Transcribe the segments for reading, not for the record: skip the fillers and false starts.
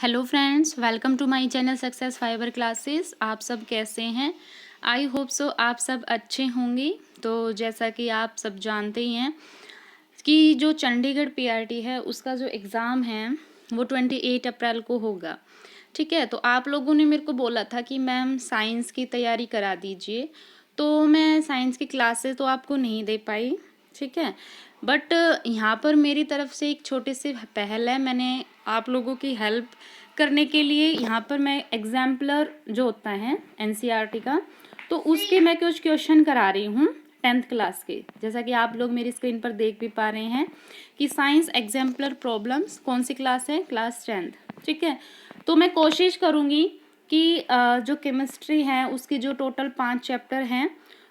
Hello friends, welcome to my channel success fibre classes. आप सब कैसे हैं? आई होप सो आप सब अच्छे होंगे। तो जैसा कि आप सब जानते ही हैं कि जो चंडीगढ़ पीआरटी है उसका जो एग्ज़ाम है वो 28 अप्रैल को होगा। ठीक है, तो आप लोगों ने मेरे को बोला था कि मैम साइंस की तैयारी करा दीजिए, तो मैं साइंस की क्लासेस तो आपको नहीं दे पाई। ठीक है, बट यहाँ पर मेरी तरफ से एक छोटी सी पहल है। मैंने आप लोगों की हेल्प करने के लिए यहाँ पर मैं एग्जाम्पलर जो होता है एनसीईआरटी का, तो उसके मैं कुछ क्वेश्चन करा रही हूँ 10th क्लास के। जैसा कि आप लोग मेरी स्क्रीन पर देख भी पा रहे हैं कि साइंस एग्जाम्पलर प्रॉब्लम्स कौन सी क्लास है, क्लास 10th। ठीक है, तो मैं कोशिश करूँगी कि जो केमिस्ट्री है उसकी जो टोटल 5 चैप्टर हैं,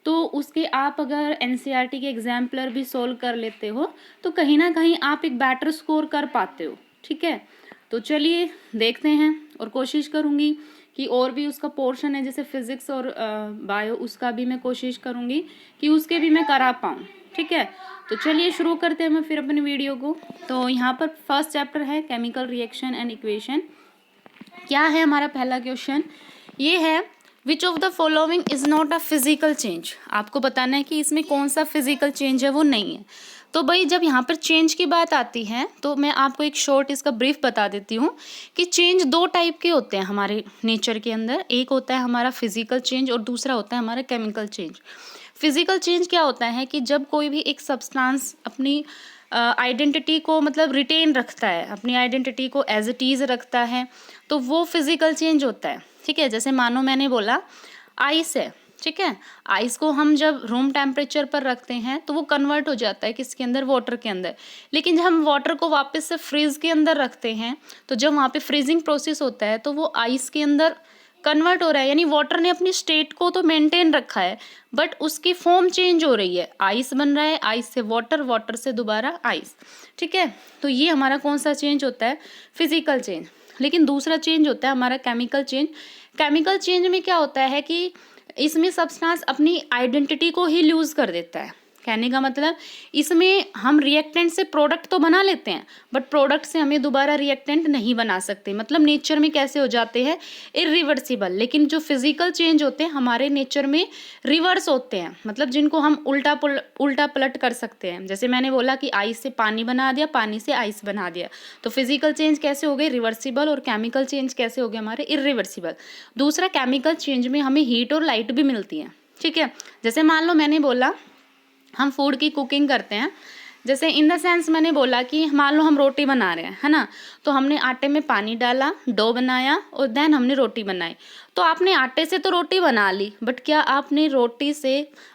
तो उसके आप अगर एनसीईआरटी के एग्जाम्पलर भी सोल्व कर लेते हो तो कहीं ना कहीं आप एक बेटर स्कोर कर पाते हो। ठीक है, तो चलिए देखते हैं, और कोशिश करूँगी कि और भी उसका पोर्शन है जैसे फिज़िक्स और बायो, उसका भी मैं कोशिश करूँगी कि उसके भी मैं करा पाऊँ। ठीक है, तो चलिए शुरू करते हैं मैं फिर अपनी वीडियो को। तो यहाँ पर फर्स्ट चैप्टर है केमिकल रिएक्शन एंड इक्वेशन। क्या है हमारा पहला क्वेश्चन? ये है which of the following is not a physical change. आपको बताना है कि इसमें कौन सा फिजिकल चेंज है वो नहीं है। तो भाई जब यहाँ पर चेंज की बात आती है तो मैं आपको एक शॉर्ट इसका ब्रीफ बता देती हूँ कि चेंज दो टाइप के होते हैं हमारे नेचर के अंदर। एक होता है हमारा फिजिकल चेंज और दूसरा होता है हमारा केमिकल चेंज। फिजिकल चेंज क्या होता है कि जब कोई भी एक सब्सटेंस अपनी आइडेंटिटी को मतलब रिटेन रखता है, अपनी आइडेंटिटी को एज इट इज़ रखता है, तो वो फिजिकल चेंज होता है। ठीक है, जैसे मानो मैंने बोला आइस है। ठीक है, आइस को हम जब रूम टेम्परेचर पर रखते हैं तो वो कन्वर्ट हो जाता है किसके अंदर, वाटर के अंदर। लेकिन जब हम वाटर को वापस से फ्रीज के अंदर रखते हैं तो जब वहाँ पे फ्रीजिंग प्रोसेस होता है तो वो आइस के अंदर कन्वर्ट हो रहा है, यानी वाटर ने अपनी स्टेट को तो मेंटेन रखा है बट उसकी फॉर्म चेंज हो रही है। आइस बन रहा है, आइस से वाटर, वाटर से दोबारा आइस। ठीक है, तो ये हमारा कौन सा चेंज होता है? Physical change. लेकिन दूसरा चेंज होता है हमारा केमिकल चेंज। केमिकल चेंज में क्या होता है कि इसमें सब्सटेंस अपनी आइडेंटिटी को ही लूज कर देता है। कहने का मतलब इसमें हम रिएक्टेंट से प्रोडक्ट तो बना लेते हैं बट प्रोडक्ट से हमें दोबारा रिएक्टेंट नहीं बना सकते। मतलब नेचर में कैसे हो जाते हैं, इरिवर्सिबल। लेकिन जो फिजिकल चेंज होते हैं हमारे नेचर में रिवर्स होते हैं, मतलब जिनको हम उल्टा पलट कर सकते हैं। जैसे मैंने बोला कि आइस से पानी बना दिया, पानी से आइस बना दिया, तो फिजिकल चेंज कैसे हो गए, रिवर्सिबल। और केमिकल चेंज कैसे हो गए हमारे, इरिवर्सिबल। दूसरा, केमिकल चेंज में हमें हीट और लाइट भी मिलती है। ठीक है, जैसे मान लो मैंने बोला हम फूड की कुकिंग करते हैं, जैसे इन द सेंस मैंने बोला कि मान लो हम रोटी बना रहे हैं, है ना, तो हमने आटे में पानी डाला, डो बनाया और देन हमने रोटी बनाई। तो आपने आटे से तो रोटी बना ली बट क्या आपने रोटी से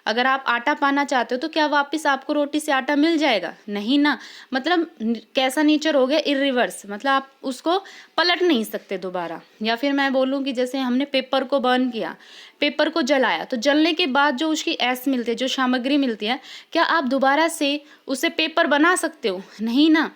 अगर आप आटा पाना चाहते हो तो क्या वापस आपको रोटी से आटा मिल जाएगा? नहीं ना। मतलब कैसा नेचर हो गया, इरिवर्स। मतलब आप उसको पलट नहीं सकते दोबारा। या फिर मैं बोलूँ कि जैसे हमने पेपर को बर्न किया, पेपर को जलाया, तो जलने के बाद जो उसकी एस मिलती है, जो सामग्री मिलती है, क्या आप दोबारा से उसे पेपर बना सकते हो? नहीं ना।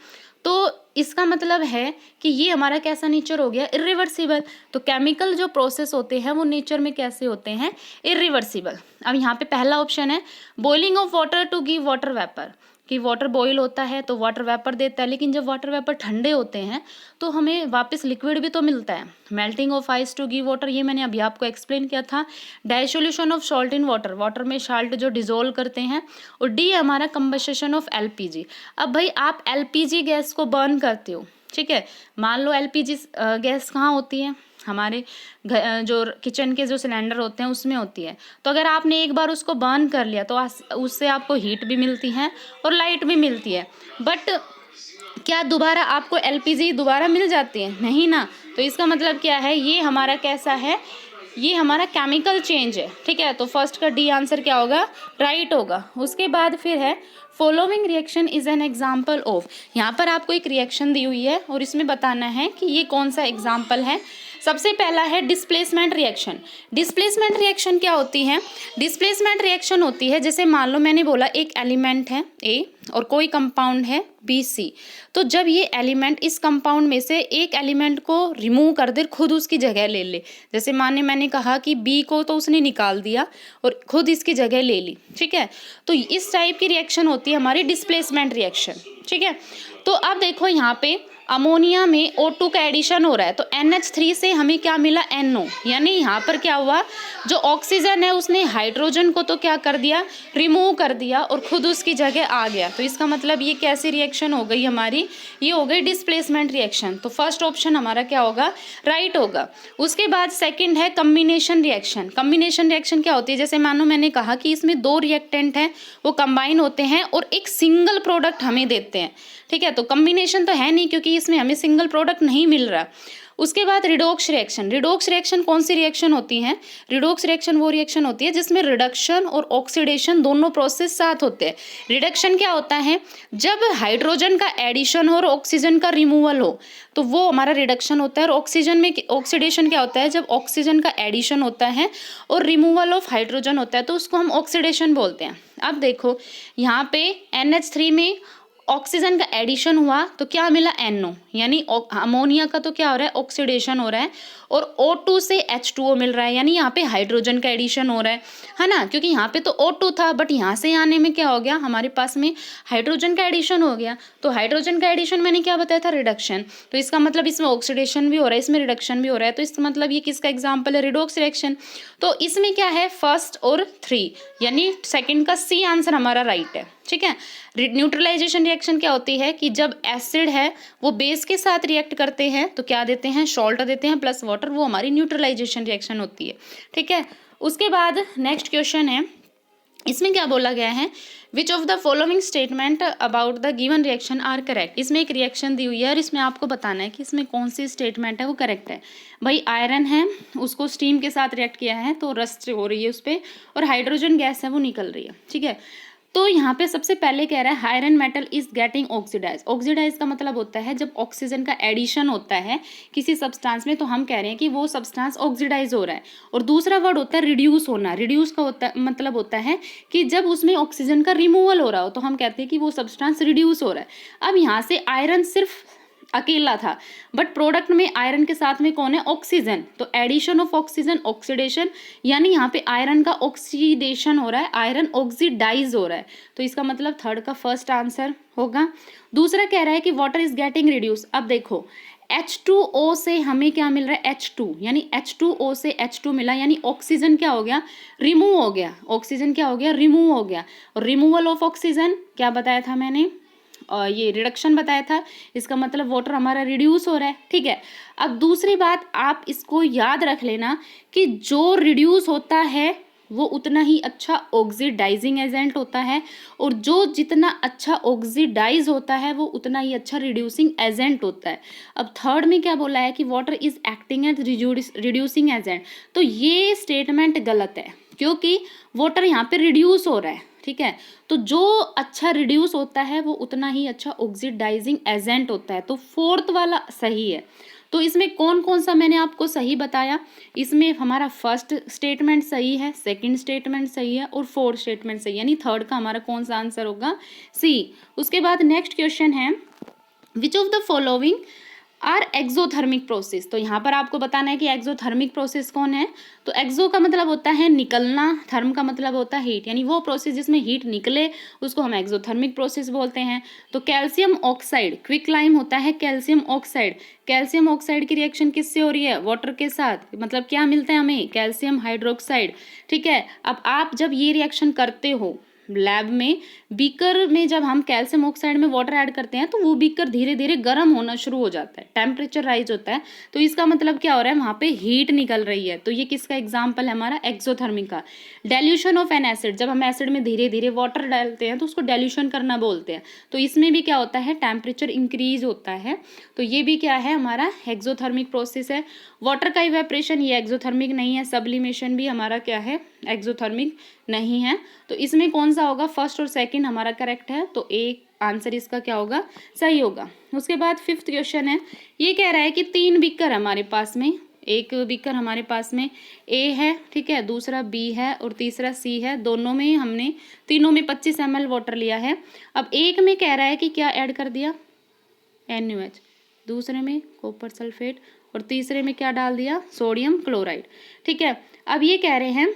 तो इसका मतलब है कि ये हमारा कैसा नेचर हो गया, इरिवर्सिबल। तो केमिकल जो प्रोसेस होते हैं वो नेचर में कैसे होते हैं, इरिवर्सिबल। अब यहाँ पे पहला ऑप्शन है boiling of water to give water vapour, कि वाटर बॉईल होता है तो वाटर वेपर देता है, लेकिन जब वाटर वेपर ठंडे होते हैं तो हमें वापस लिक्विड भी तो मिलता है। Melting of ice to give water, ये मैंने अभी आपको एक्सप्लेन किया था। Dissolution of salt in water, water में साल्ट जो डिजोल्व करते हैं। और डी है हमारा कंबस्शन ऑफ एलपीजी। अब भाई आप एलपीजी गैस को बर्न करते हो, ठीक है, मान लो एलपीजी गैस कहाँ होती है, हमारे जो किचन के जो सिलेंडर होते हैं उसमें होती है। तो अगर आपने एक बार उसको बर्न कर लिया तो उससे आपको हीट भी मिलती है और लाइट भी मिलती है, बट क्या दोबारा आपको एलपीजी दोबारा मिल जाती है? नहीं ना। तो इसका मतलब क्या है, ये हमारा कैसा है, ये हमारा केमिकल चेंज है। ठीक है, तो फर्स्ट का डी आंसर क्या होगा, राइट होगा। उसके बाद फिर है following reaction is an example of. यहाँ पर आपको एक रिएक्शन दी हुई है और इसमें बताना है कि ये कौन सा एग्जाम्पल है। सबसे पहला है डिस्प्लेसमेंट रिएक्शन। डिस्प्लेसमेंट रिएक्शन क्या होती है? डिस्प्लेसमेंट रिएक्शन होती है जैसे मान लो मैंने बोला एक एलिमेंट है ए और कोई कंपाउंड है बी सी, तो जब ये एलिमेंट इस कंपाउंड में से एक एलिमेंट को रिमूव कर दे, खुद उसकी जगह ले ले। जैसे मैंने कहा कि बी को तो उसने निकाल दिया और खुद इसकी जगह ले ली। ठीक है, तो इस टाइप की रिएक्शन होती है हमारी डिस्प्लेसमेंट रिएक्शन। ठीक है, तो अब देखो यहाँ पे अमोनिया में O2 का एडिशन हो रहा है, तो NH3 से हमें क्या मिला, NO, यानी यहाँ पर क्या हुआ, जो ऑक्सीजन है उसने हाइड्रोजन को तो क्या कर दिया, रिमूव कर दिया और खुद उसकी जगह आ गया। तो इसका मतलब ये कैसी रिएक्शन हो गई हमारी, ये हो गई डिस्प्लेसमेंट रिएक्शन। तो फर्स्ट ऑप्शन हमारा क्या होगा, राइट होगा। उसके बाद सेकंड है कम्बिनेशन रिएक्शन। कम्बिनेशन रिएक्शन क्या होती है, जैसे मानो मैंने कहा कि इसमें दो रिएक्टेंट हैं, वो कंबाइन होते हैं और एक सिंगल प्रोडक्ट हमें देते हैं, ठीक है। तो कम्बिनेशन तो है नहीं क्योंकि इसमें हमें सिंगल प्रोडक्ट नहीं मिल रहा। उसके बाद रिडोक्स रिएक्शन। रिडोक्स रिएक्शन कौन सी रिएक्शन होती है, रिडोक्स रिएक्शन वो रिएक्शन होती है जिसमें रिडक्शन और ऑक्सीडेशन दोनों प्रोसेस साथ होते हैं। रिडक्शन क्या होता है, जब हाइड्रोजन का एडिशन हो और ऑक्सीजन का रिमूवल हो, तो वो हमारा रिडक्शन होता है। और ऑक्सीजन में ऑक्सीडेशन क्या होता है, जब ऑक्सीजन का एडिशन होता है और रिमूवल ऑफ हाइड्रोजन होता है, तो उसको हम ऑक्सीडेशन बोलते हैं। अब देखो यहाँ पे NH3 में ऑक्सीजन का एडिशन हुआ तो क्या मिला, NO, यानी अमोनिया का तो क्या हो रहा है, ऑक्सीडेशन हो रहा है, और O2 से H2O मिल रहा है, यानी यहाँ पे हाइड्रोजन का एडिशन हो रहा है ना, क्योंकि यहाँ पे तो O2 था बट यहाँ से आने में क्या हो गया, हमारे पास में हाइड्रोजन का एडिशन हो गया। तो हाइड्रोजन का एडिशन मैंने क्या बताया था, रिडक्शन। तो इसका मतलब इसमें ऑक्सीडेशन भी हो रहा है, इसमें रिडक्शन भी हो रहा है, तो इसका मतलब ये किसका एग्जाम्पल है, रिडोक्स रिएक्शन। तो इसमें क्या है, फर्स्ट और 3, यानी सेकेंड का C आंसर हमारा राइट है, ठीक है। न्यूट्रलाइजेशन रिएक्शन क्या होती है कि जब एसिड है वो बेस के साथ रिएक्ट करते हैं तो क्या देते हैं, सॉल्ट देते हैं प्लस वाटर, वो हमारी न्यूट्रलाइजेशन रिएक्शन होती है, ठीक है। उसके बाद नेक्स्ट क्वेश्चन है, इसमें क्या बोला गया है, which of the following statement about the given reaction are correct. इसमें एक रिएक्शन दी हुई है और इसमें आपको बताना है कि इसमें कौन सी स्टेटमेंट है वो करेक्ट है। भाई आयरन है, उसको स्टीम के साथ रिएक्ट किया है तो रस्ट हो रही है उस पर, और हाइड्रोजन गैस है वो निकल रही है, ठीक है। तो यहाँ पे सबसे पहले कह रहा है iron metal is getting oxidise. Oxidise का मतलब होता है जब ऑक्सीजन का एडिशन होता है किसी सब्सटेंस में, तो हम कह रहे हैं कि वो सब्सटेंस ऑक्सीडाइज हो रहा है। और दूसरा वर्ड होता है रिड्यूस होना। रिड्यूस का मतलब होता है कि जब उसमें ऑक्सीजन का रिमूवल हो रहा हो तो हम कहते हैं कि वो सब्सटेंस रिड्यूस हो रहा है। अब यहाँ से आयरन सिर्फ अकेला था बट प्रोडक्ट में आयरन के साथ में कौन है, ऑक्सीजन, तो एडिशन ऑफ ऑक्सीजन ऑक्सीडेशन, यानी यहाँ पे आयरन का ऑक्सीडेशन हो रहा है, आयरन ऑक्सीडाइज हो रहा है। तो इसका मतलब थर्ड का फर्स्ट आंसर होगा। दूसरा कह रहा है कि वाटर इज गेटिंग रिड्यूस। अब देखो H2O से हमें क्या मिल रहा है, H2, यानी H2O से H2 मिला, यानी ऑक्सीजन क्या हो गया, रिमूव हो गया। ऑक्सीजन क्या हो गया, रिमूव हो गया। और रिमूवल ऑफ ऑक्सीजन क्या बताया था मैंने, और ये रिडक्शन बताया था, इसका मतलब वाटर हमारा रिड्यूस हो रहा है, ठीक है। अब दूसरी बात आप इसको याद रख लेना कि जो रिड्यूस होता है वो उतना ही अच्छा ऑक्सीडाइजिंग एजेंट होता है, और जो जितना अच्छा ऑक्सीडाइज होता है वो उतना ही अच्छा रिड्यूसिंग एजेंट होता है। अब थर्ड में क्या बोला है कि water is acting as reducing agent, तो ये स्टेटमेंट गलत है क्योंकि वाटर यहाँ पे रिड्यूस हो रहा है, ठीक है। तो जो अच्छा रिड्यूस होता है वो उतना ही अच्छा ऑक्सीडाइजिंग एजेंट होता है, तो फोर्थ वाला सही है। तो इसमें कौन कौन सा मैंने आपको सही बताया, इसमें हमारा फर्स्ट स्टेटमेंट सही है, सेकंड स्टेटमेंट सही है और फोर्थ स्टेटमेंट सही है, यानी थर्ड का हमारा कौन सा आंसर होगा, सी। उसके बाद नेक्स्ट क्वेश्चन है, which of the following are exothermic process. तो यहाँ पर आपको बताना है कि एक्सोथर्मिक प्रोसेस कौन है। तो एक्सो का मतलब होता है निकलना, थर्म का मतलब होता है हीट, यानी वो प्रोसेस जिसमें हीट निकले उसको हम एक्सोथर्मिक प्रोसेस बोलते हैं। तो कैल्शियम ऑक्साइड, क्विक लाइम होता है कैल्शियम ऑक्साइड। कैल्शियम ऑक्साइड की रिएक्शन किससे हो रही है, वाटर के साथ, मतलब क्या मिलता है हमें, कैल्शियम हाइड्रोक्साइड, ठीक है। अब आप जब ये रिएक्शन करते हो लैब में, बीकर में जब हम कैल्शियम ऑक्साइड में वाटर ऐड करते हैं तो वो बीकर धीरे धीरे गर्म होना शुरू हो जाता है, टेम्परेचर राइज होता है, तो इसका मतलब क्या हो रहा है, वहाँ पे हीट निकल रही है। तो ये किसका एग्जाम्पल है हमारा, एक्सोथर्मिक का। डेल्यूशन ऑफ एन एसिड, जब हम एसिड में धीरे धीरे वाटर डालते हैं तो उसको डेल्यूशन करना बोलते हैं, तो इसमें भी क्या होता है, टेम्परेचर इंक्रीज होता है, तो ये भी क्या है हमारा एक्सोथर्मिक प्रोसेस है। वाटर का इवेपरेशन ये एक्सोथर्मिक नहीं है, सब्लिमेशन भी हमारा क्या है, एक्सोथर्मिक नहीं है। तो इसमें कौन सा होगा, फर्स्ट और सेकंड हमारा करेक्ट है, तो एक आंसर इसका क्या होगा, सही होगा। उसके बाद फिफ्थ क्वेश्चन है, ये कह रहा है कि 3 बीकर हमारे पास में, एक बीकर हमारे पास में ए है, ठीक है, दूसरा बी है और तीसरा सी है, दोनों में हमने तीनों में 25 ml वाटर लिया है। अब एक में कह रहा है कि क्या ऐड कर दिया, NaOH, दूसरे में कॉपर सल्फेट और तीसरे में क्या डाल दिया, सोडियम क्लोराइड, ठीक है। अब ये कह रहे हैं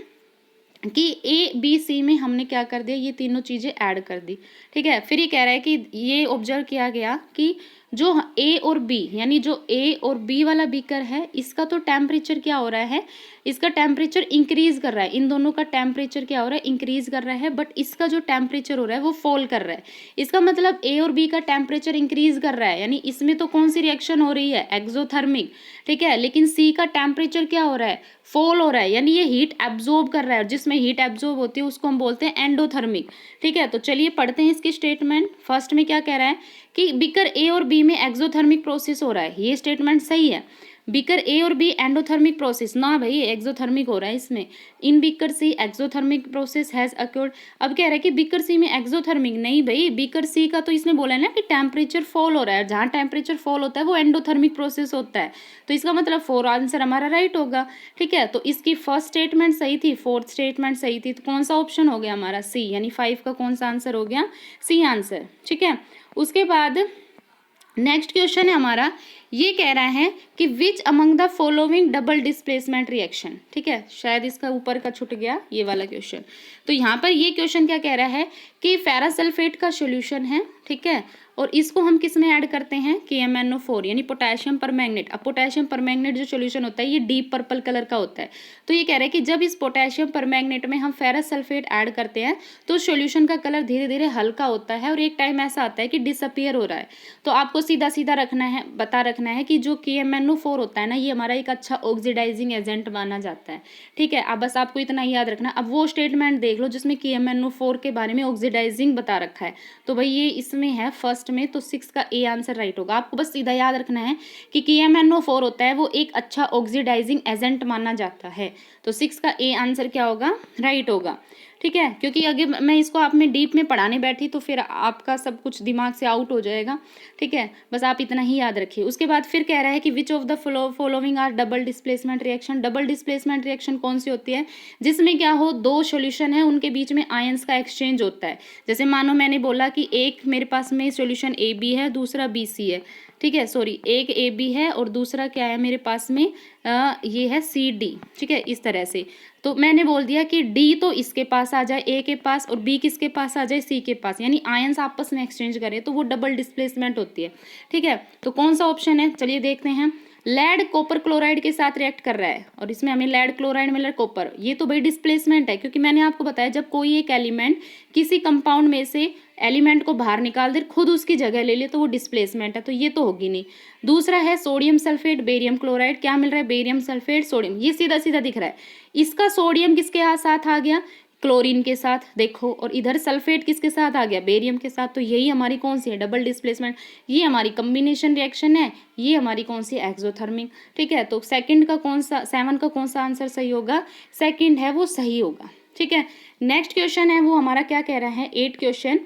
कि A B C में हमने क्या कर दिया, ये तीनों चीज़ें ऐड कर दी, ठीक है। फिर ये कह रहा है कि ये ऑब्जर्व किया गया कि जो ए और बी यानी जो ए और बी वाला बीकर है इसका तो टेम्परेचर क्या हो रहा है, इसका टेम्परेचर इंक्रीज कर रहा है, इन दोनों का टेम्परेचर क्या हो रहा है, इंक्रीज कर रहा है, बट इसका जो टेम्परेचर हो रहा है वो फॉल कर रहा है। इसका मतलब ए और बी का टेम्परेचर इंक्रीज कर रहा है, यानी इसमें तो कौन सी रिएक्शन हो रही है, एक्सोथर्मिक, ठीक है। लेकिन सी का टेम्परेचर क्या हो रहा है, फॉल हो रहा है, यानी ये हीट एब्जॉर्ब कर रहा है, जिसमें हीट एब्जॉर्ब होती है उसको हम बोलते हैं एंडोथर्मिक, ठीक है। तो चलिए पढ़ते हैं इसकी स्टेटमेंट। फर्स्ट में क्या कह रहा है कि बीकर ए और बी में एक्सोथर्मिक प्रोसेस हो रहा है, ये स्टेटमेंट सही है। बीकर ए और बी एंडोथर्मिक प्रोसेस, ना भाई एक्सोथर्मिक हो रहा है इसमें। In beaker C exothermic process has occurred. अब कह रहा है कि बीकर सी में एक्सोथर्मिक, नहीं भाई, बीकर सी का तो इसने बोला है ना कि टेम्परेचर फॉल हो रहा है, जहाँ टेम्परेचर फॉल होता है वो एंडोथर्मिक प्रोसेस होता है, तो इसका मतलब फोर आंसर हमारा राइट होगा, ठीक है। तो इसकी फर्स्ट स्टेटमेंट सही थी, फोर्थ स्टेटमेंट सही थी, तो कौन सा ऑप्शन हो गया हमारा, सी, यानी 5 का कौन सा आंसर हो गया, सी आंसर, ठीक है। उसके बाद नेक्स्ट क्वेश्चन है हमारा, ये कह रहा है कि which among the following double displacement reaction, ठीक है, शायद इसका ऊपर का छूट गया ये वाला क्वेश्चन। तो यहाँ पर ये क्वेश्चन क्या कह रहा है कि फेरस सल्फेट का सॉल्यूशन है, ठीक है, और इसको हम किस में ऐड करते हैं, KMnO4 यानी पोटेशियम परमैंगनेट। अब पोटेशियम परमैंगनेट जो सॉल्यूशन होता है ये डीप पर्पल कलर का होता है, तो ये कह रहा है कि जब इस पोटेशियम परमैंगनेट में हम फेरस सल्फेट ऐड करते हैं तो सॉल्यूशन का कलर धीरे धीरे हल्का होता है और एक टाइम ऐसा आता है कि डिसअपियर हो रहा है। तो आपको सीधा सीधा रखना है, बता रखना है कि जो KMnO4 होता है ना, ये हमारा एक अच्छा ऑक्सीडाइजिंग एजेंट माना जाता है, ठीक है। अब बस आपको इतना ही याद रखना। अब वो स्टेटमेंट देख लो जिसमें KMnO4 के बारे में ऑक्सीडाइजिंग बता रखा है, तो भाई ये इसमें है फर्स्ट में, तो 6 का ए आंसर राइट होगा। आपको बस सीधा याद रखना है कि KMnO4 होता है वो एक अच्छा ऑक्सीडाइजिंग एजेंट माना जाता है, तो 6 का ए आंसर क्या होगा, राइट होगा, ठीक है। क्योंकि अगर मैं इसको आप में डीप में पढ़ाने बैठी तो फिर आपका सब कुछ दिमाग से आउट हो जाएगा, ठीक है, बस आप इतना ही याद रखिए। उसके बाद फिर कह रहा है कि which of the following are double displacement reaction. Double displacement reaction कौन सी होती है, जिसमें क्या हो, दो सॉल्यूशन है उनके बीच में आयंस का एक्सचेंज होता है। जैसे मानो मैंने बोला कि एक मेरे पास में सॉल्यूशन AB है, दूसरा BC है, ठीक है, सॉरी, एक AB है और दूसरा क्या है मेरे पास में, ये है CD, ठीक है, इस तरह से। तो मैंने बोल दिया कि D तो इसके पास आ जाए A के पास और B किसके पास आ जाए, C के पास, यानी आयंस आपस में एक्सचेंज करें तो वो डबल डिस्प्लेसमेंट होती है, ठीक है। तो कौन सा ऑप्शन है, चलिए देखते हैं। लेड कॉपर क्लोराइड के साथ रिएक्ट कर रहा है और इसमें हमें लेड क्लोराइड मिल रहा है कॉपर, ये तो भाई डिस्प्लेसमेंट है, क्योंकि मैंने आपको बताया जब कोई एक एलिमेंट किसी कंपाउंड में से एलिमेंट को बाहर निकाल दे, खुद उसकी जगह ले ले, तो वो डिस्प्लेसमेंट है, तो ये तो होगी नहीं। दूसरा है सोडियम सल्फेट बेरियम क्लोराइड, क्या मिल रहा है, बेरियम सल्फेट सोडियम, ये सीधा सीधा दिख रहा है। इसका सोडियम किसके साथ आ गया, क्लोरीन के साथ, देखो, और इधर सल्फेट किसके साथ आ गया, बेरियम के साथ, तो यही हमारी कौन सी है, डबल डिस्प्लेसमेंट, ये हमारी कम्बिनेशन रिएक्शन है, ये हमारी कौन सी, एक्सोथर्मिक, ठीक है। तो सेकंड का कौन सा, 7 का कौन सा आंसर सही होगा, सेकंड है वो सही होगा, ठीक है। नेक्स्ट क्वेश्चन है वो हमारा क्या कह रहा है, 8 क्वेश्चन,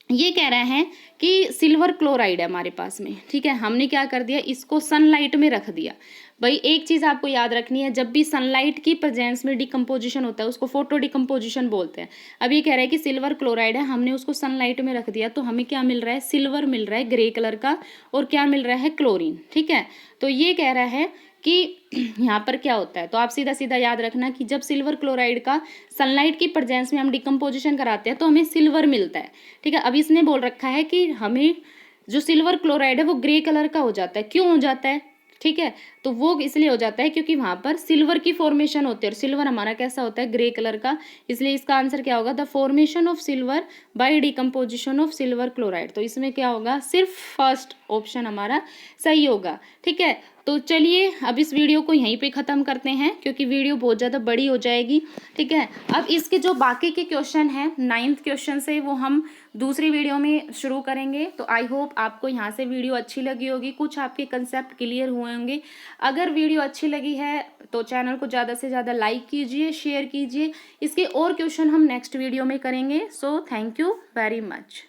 ये कह रहा है कि सिल्वर क्लोराइड है हमारे पास में, ठीक है, हमने क्या कर दिया, इसको सनलाइट में रख दिया। भाई एक चीज़ आपको याद रखनी है, जब भी सनलाइट की प्रेजेंस में डिकम्पोजिशन होता है उसको फोटो डिकम्पोजिशन बोलते हैं। अब ये कह रहा है कि सिल्वर क्लोराइड है, हमने उसको सनलाइट में रख दिया, तो हमें क्या मिल रहा है, सिल्वर मिल रहा है ग्रे कलर का, और क्या मिल रहा है, क्लोरीन, ठीक है। तो ये कह रहा है कि यहाँ पर क्या होता है, तो आप सीधा सीधा याद रखना कि जब सिल्वर क्लोराइड का सनलाइट की प्रेजेंस में हम डिकम्पोजिशन कराते हैं तो हमें सिल्वर मिलता है, ठीक है। अब इसने बोल रखा है कि हमें जो सिल्वर क्लोराइड है वो ग्रे कलर का हो जाता है, क्यों हो जाता है, ठीक है, तो वो इसलिए हो जाता है क्योंकि वहां पर सिल्वर की फॉर्मेशन होती है और सिल्वर हमारा कैसा होता है, ग्रे कलर का, इसलिए इसका आंसर क्या होगा, the formation of silver by decomposition of silver chloride. तो इसमें क्या होगा, सिर्फ फर्स्ट ऑप्शन हमारा सही होगा, ठीक है। तो चलिए अब इस वीडियो को यहीं पे ख़त्म करते हैं क्योंकि वीडियो बहुत ज़्यादा बड़ी हो जाएगी, ठीक है। अब इसके जो बाकी के क्वेश्चन हैं 9th क्वेश्चन से वो हम दूसरी वीडियो में शुरू करेंगे। तो आई होप आपको यहाँ से वीडियो अच्छी लगी होगी, कुछ आपके कंसेप्ट क्लियर हुए होंगे। अगर वीडियो अच्छी लगी है तो चैनल को ज़्यादा से ज़्यादा लाइक कीजिए, शेयर कीजिए। इसके और क्वेश्चन हम नेक्स्ट वीडियो में करेंगे। So thank you very much.